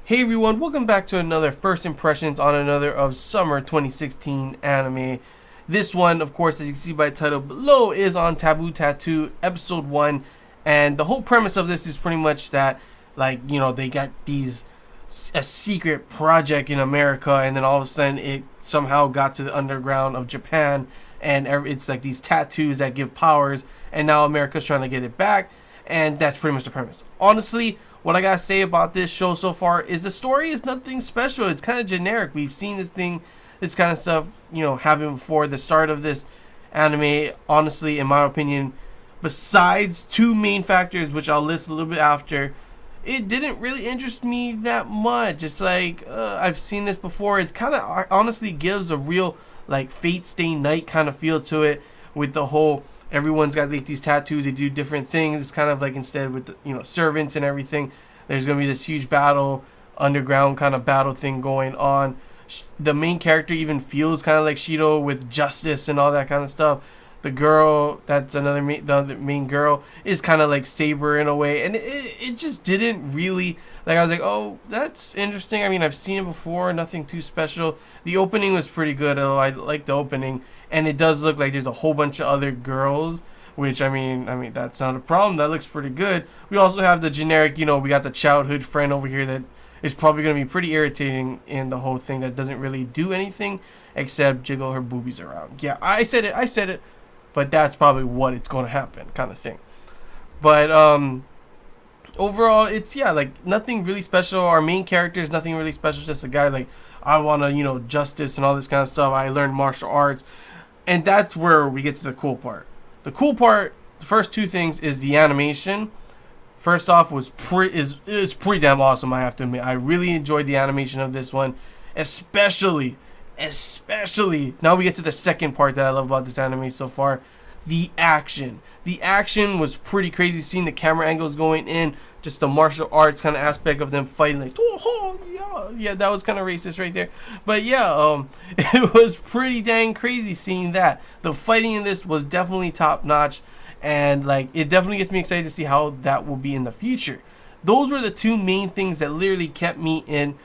Hey everyone, welcome back to another First Impressions on another of Summer 2016 anime. This one, of course, as you can see by the title below, is on Taboo Tattoo Episode 1. And the whole premise of this is pretty much that, they got a secret project in America, and then all of a sudden it somehow got to the underground of Japan, and it's like these tattoos that give powers, and now America's trying to get it back, and that's pretty much the premise. Honestly, what I gotta say about this show so far is the story is nothing special. It's kind of generic. We've seen this kind of stuff, happen before. The start of this anime, honestly, in my opinion, besides two main factors, which I'll list a little bit after, it didn't really interest me that much. It's like, I've seen this before. It kind of honestly gives a real, Fate Stay Night kind of feel to it, with the whole everyone's got these tattoos, they do different things. It's kind of like, instead with the, servants and everything, there's going to be this huge battle, underground kind of battle thing going on. The main character even feels kind of like Shido with justice and all that kind of stuff. The girl, that's the other main girl, is kind of like Saber in a way. And it just didn't really, I was like, oh, that's interesting. I mean, I've seen it before, nothing too special. The opening was pretty good, although I like the opening. And it does look like there's a whole bunch of other girls, which, I mean, that's not a problem. That looks pretty good. We also have the generic, we got the childhood friend over here that is probably going to be pretty irritating in the whole thing, that doesn't really do anything except jiggle her boobies around. Yeah, I said it, but that's probably what it's going to happen, kind of thing. But, overall, it's, nothing really special. Our main character is nothing really special, just a guy I want to, justice and all this kind of stuff. I learned martial arts. And that's where we get to the cool part. The cool part, the first two things, is the animation. First off, is pretty damn awesome, I have to admit. I really enjoyed the animation of this one, especially. Now we get to the second part that I love about this anime so far, the action. The action was pretty crazy, seeing the camera angles going in, just the martial arts kind of aspect of them fighting, yeah, that was kind of racist right there. But yeah, it was pretty dang crazy seeing that. The fighting in this was definitely top notch, and it definitely gets me excited to see how that will be in the future. Those were the two main things that literally kept me in,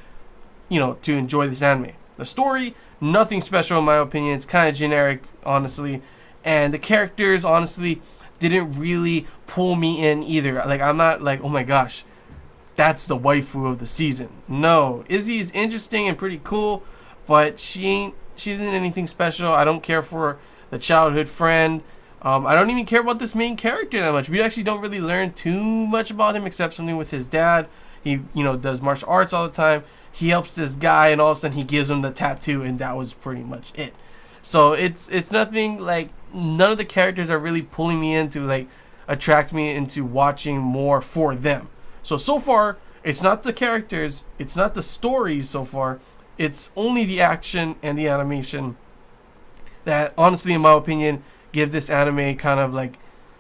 to enjoy this anime. The story, nothing special in my opinion. It's kind of generic, honestly, and the characters, honestly, didn't really pull me in either. I'm not oh my gosh, that's the waifu of the season. No, Izzy is interesting and pretty cool, but she isn't anything special. I don't care for the childhood friend. I don't even care about this main character that much. We actually don't really learn too much about him except something with his dad. He does martial arts all the time. He helps this guy, and all of a sudden he gives him the tattoo, and that was pretty much it. So it's nothing, none of the characters are really pulling me in to attract me into watching more for them. So far, it's not the characters, it's not the stories so far, it's only the action and the animation that, honestly, in my opinion, give this anime kind of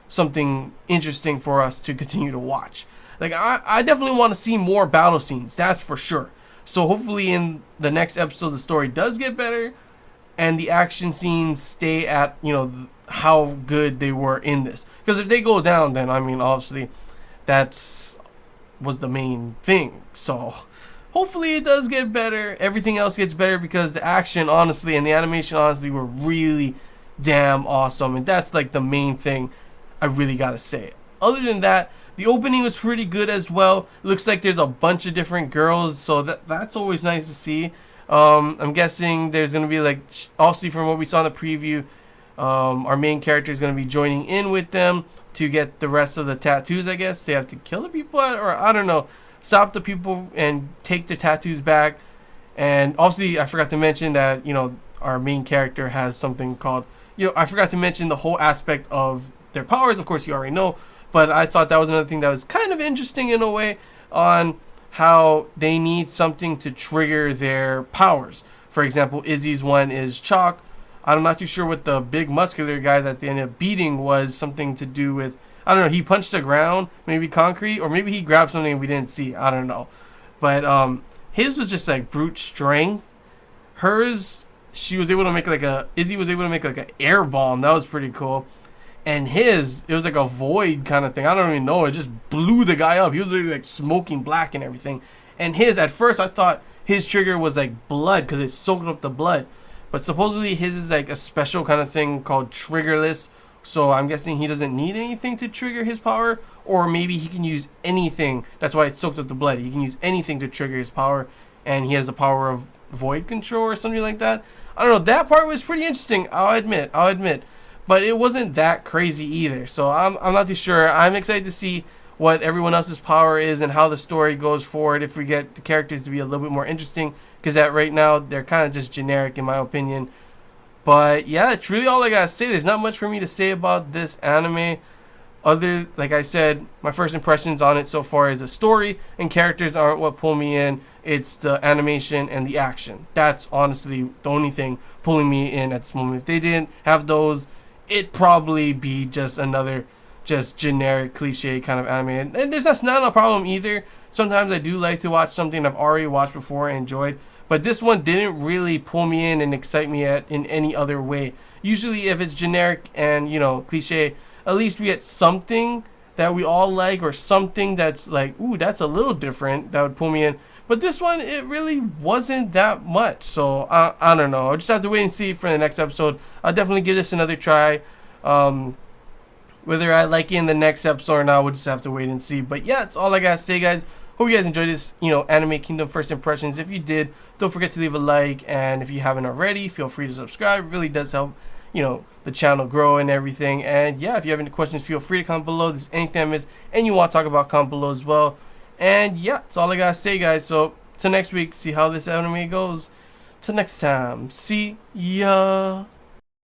something interesting for us to continue to watch. I definitely want to see more battle scenes, that's for sure. So hopefully in the next episode the story does get better, and the action scenes stay at, how good they were in this. Because if they go down, then, obviously, was the main thing. So, hopefully it does get better. Everything else gets better, because the action, honestly, and the animation, honestly, were really damn awesome. And that's, the main thing I really gotta say. Other than that, the opening was pretty good as well. Looks like there's a bunch of different girls, so that's always nice to see. I'm guessing there's going to be obviously from what we saw in the preview, our main character is going to be joining in with them to get the rest of the tattoos, I guess. They have to kill the people, or I don't know, stop the people and take the tattoos back. And obviously I forgot to mention that, our main character has something called, I forgot to mention the whole aspect of their powers. Of course, you already know, but I thought that was another thing that was kind of interesting in a way, on how they need something to trigger their powers. For example, Izzy's one is chalk. I'm not too sure what the big muscular guy that they ended up beating was, something to do with, I don't know, he punched the ground, maybe concrete, or maybe he grabbed something we didn't see, I don't know. But his was just brute strength. Hers, Izzy was able to make an air bomb. That was pretty cool. And his, it was like a void kind of thing. I don't even know. It just blew the guy up. He was really like smoking black and everything. And his, at first I thought his trigger was like blood because it soaked up the blood, but supposedly his is like a special kind of thing called triggerless. So I'm guessing he doesn't need anything to trigger his power, or maybe he can use anything. That's why it soaked up the blood. He can use anything to trigger his power, and he has the power of void control or something like that. I don't know. That part was pretty interesting. I'll admit. But it wasn't that crazy either. So I'm not too sure. I'm excited to see what everyone else's power is and how the story goes forward if we get the characters to be a little bit more interesting, because that right now they're kind of just generic in my opinion. But yeah, it's really all I gotta say. There's not much for me to say about this anime. Other, like I said, my first impressions on it so far is the story and characters aren't what pull me in. It's the animation and the action. That's honestly the only thing pulling me in at this moment. If they didn't have those, it'd probably be just another just generic cliche kind of anime. And that's not a problem either. Sometimes I do like to watch something I've already watched before and enjoyed. But this one didn't really pull me in and excite me in any other way. Usually if it's generic and, you know, cliche, at least we get something that we all like, or something that's like, ooh, that's a little different, that would pull me in. But this one, it really wasn't that much. So I don't know. I'll just have to wait and see for the next episode. I'll definitely give this another try. Whether I like it in the next episode or not, we'll just have to wait and see. But yeah, that's all I gotta say, guys. Hope you guys enjoyed this, Anime Kingdom first impressions. If you did, don't forget to leave a like, and if you haven't already, feel free to subscribe. It really does help, the channel grow and everything. And yeah, if you have any questions, feel free to comment below. If there's anything I missed and you want to talk about, comment below as well. And yeah, that's all I gotta say, guys. So till next week, see how this anime goes. Till next time, see ya.